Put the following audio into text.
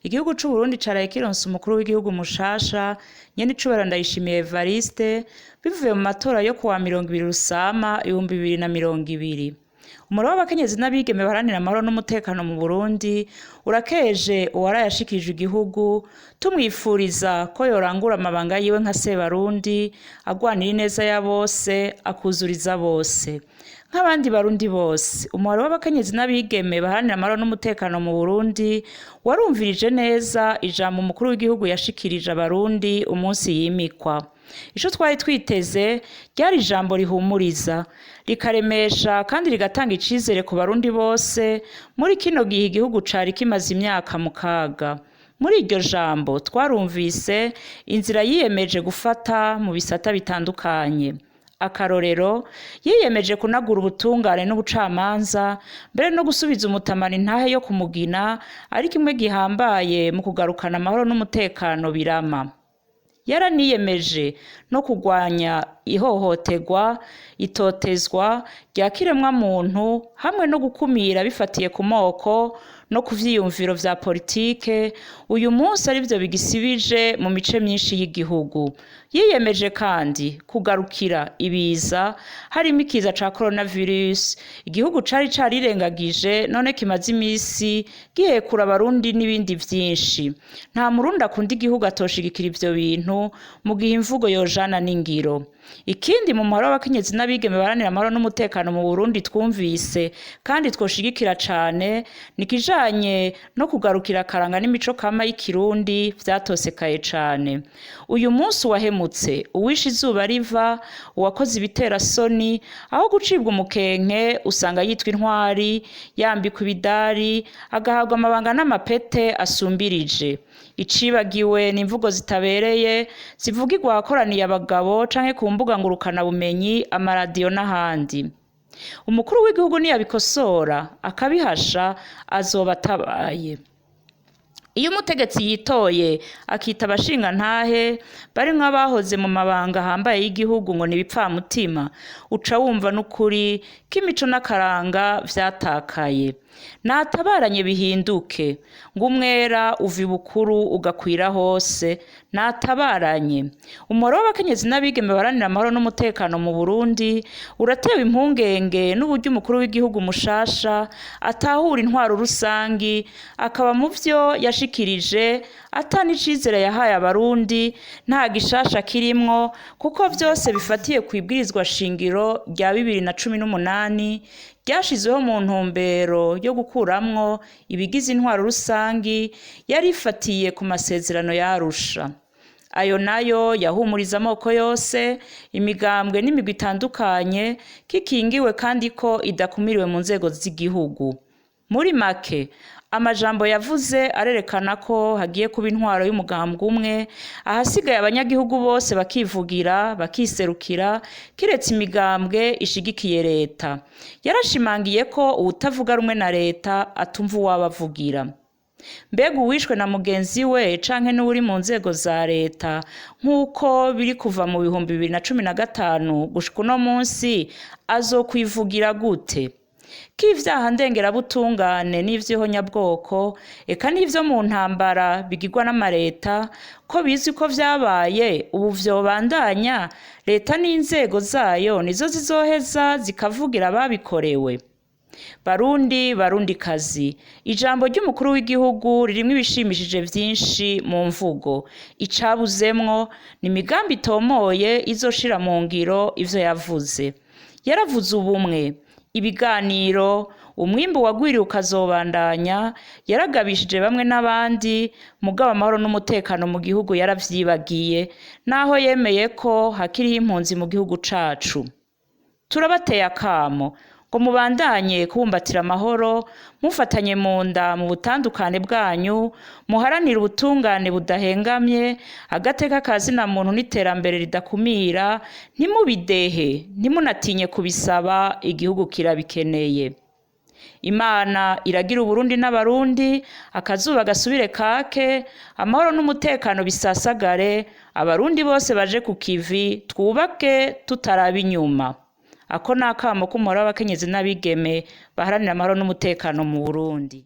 Igihugu c'Uburundi caraye kironse umukuru w'igihugu mushasha Nyenicubahiro Ndayishimiye Evariste bivuye mu matora yo kuwa 20 Rusama 2020. Umuro w'abakenyezi n'abigeme baharanira amahoro n'umutekano mu Burundi urakeje uwaraye ashikije igihugu tumwifuriza ko yorangura amabanga yiwe nka Sebarundi agwanira ineza ya bose akuzuriza bose. Nk'abandi barundi bose, umubare w'abakenyezi n'abigeme baharanira amahoro n'umutekano mu Burundi warumvirije neza ijambo umukuru w'igihugu yashikirije abarundi umunsi yimikwa. Ico twari twiteze ryari ijambo rihumuriza, rikaremesha kandi rigatanga icizere ku barundi bose muri kino gihe igihugu cari kimaze imyaka mu kaga. Muri iryo jambo twarumvise inzira yiyemeje gufata mu bisata bitandukanye. Akarorero yiyemeje kunagura ubutungane n'ubucamanza mbere no gusubiza umutamana intahe yo kumugina ari kimwe gihambaye mu kugarukana amahoro n'umutekano birama. Yaraniyemeje no kugwanya ihohoterwa, itotezwa rya kiremwa muntu hamwe no gukumira bifatiye ku moko no ku vyiyumviro vya politike uyu munsi arivyo bigisibije mu mice myinshi y'igihugu. Yiyemeje kandi kugarukira ibiza harimo ikiza ca coronavirus igihugu cari carirengagije none kimaze imisi gihekura abarundi n'ibindi vyinshi. Nta murundi akunda igihugu atoshigikira ivyo bintu mu gihe imvugo yojana n'ingiro. Ikindi mu muharo w'abakenyezi n'abigeme baharanira amahoro n'umutekano mu Burundi twumvise kandi twoshigikira cane nikijanye no kugarukira akaranga n'imico kama y'ikirundi vyatosekaye cane. Uyu munsi wahemutse uwishe izuba riva, uwakoze ibitera soni aho gucibwa umukenke usanga yitwa intwari, yambikwa ibidari, agahabwa amabanga n'amapete asumbirije. Icibagiwe n'imvugo zitabereye zivugirwa ahakoraniye abagabo canke ku mbuga ngurukana bumenyi, amaradiyo n'ahandi. Umukuru w'igihugu niyabikosora akabihasha azoba atabaye. Iyo umutegetsi yitoye akita abashingantahe bari nk'abahoze mu mabanga ahambaye y'igihugu ngo nibipfamutima uca wumva n'ukuri k'imico n'akaranga vyatakaye. Natabaranye bihinduke ngo umwera uva ibukuru ugakwira hose, natabaranye. Umubare w'abakenyezi n'abigeme baharanira amahoro n'umutekano mu Burundi uratewe impungenge n'uburyo umukuru w'igihugu mushasha atahura intwaro rusangi akaba mu vyo yashikirije ata n'icizere yahaye abarundi nta gishasha kirimwo kuko vyose bifatiye kwibwirizwa shingiro rya 2018 ryashizweho mu ntumbero yo gukuramwo ibigize intwaro rusangi yarifatiye ku masezerano ya Arusha. Ayo nayo yahumuriza amoko yose, imigambwe n'imigwi itandukanye kikingiwe kandi ko idakumiriwe mu nzego z'igihugu. Muri make amajambo yavuze arerekana ko hagiye kuba intwaro y'umugambwe umwe, ahasigaye abanyagihugu bose bakivugira bakiserukira kiretse imigambwe ishigikiye leta. Yarashimangiye ko uwutavuga rumwe na leta atumva uwabavugira. Mbega uwishwe na mugenzi we canke n'uri mu nzego za leta nk'uko biri kuva mu 2015 gushika uno munsi azokwivugira gute? K'ivyaha ndengerabutungane n'ivy'ihonyabwoko eka n'ivyo mu ntambara bigirwa n'amareta ko bizwi ko vyabaye ubu vyobandanya leta n'inzego zayo nizo zizoheza zikavugira ababikorewe. Barundikazi, ijambo ry'umukuru w'igihugu ririmwo ibishimishije vyinshi mu mvugo. Icabuzemwo ni imigambi itomoye izoshira mu ngiro ivyo yavuze. Yaravuze ubumwe, ibiganiro, umwimbu wagwiriye ukazobandanya, yaragabishije bamwe n'abandi, mugabo amahoro n'umutekano mu gihugu yaravyibagiye, naho yemeye ko hakiriho impunzi mu gihugu cacu. Turabateye akamo ngo mubandanye kubumbatira amahoro, mufatanye mu nda mu butandukane bwanyu, muharanire ubutungane budahengamye, agateka kazina muntu n'iterambere ridakumira, ntimubidehe, ntimunatinye kubisaba, igihugu kirabikeneye. Imana iragira Uburundi n'abarundi, akazuba gasubire kake, amahoro n'umutekano bisasagare, abarundi bose baje ku kivi, twubake tutaraba inyuma. Ako nakamo k'umubare w'abakenyezi n'abigeme baharanira amahoro n'umutekano mu Burundi.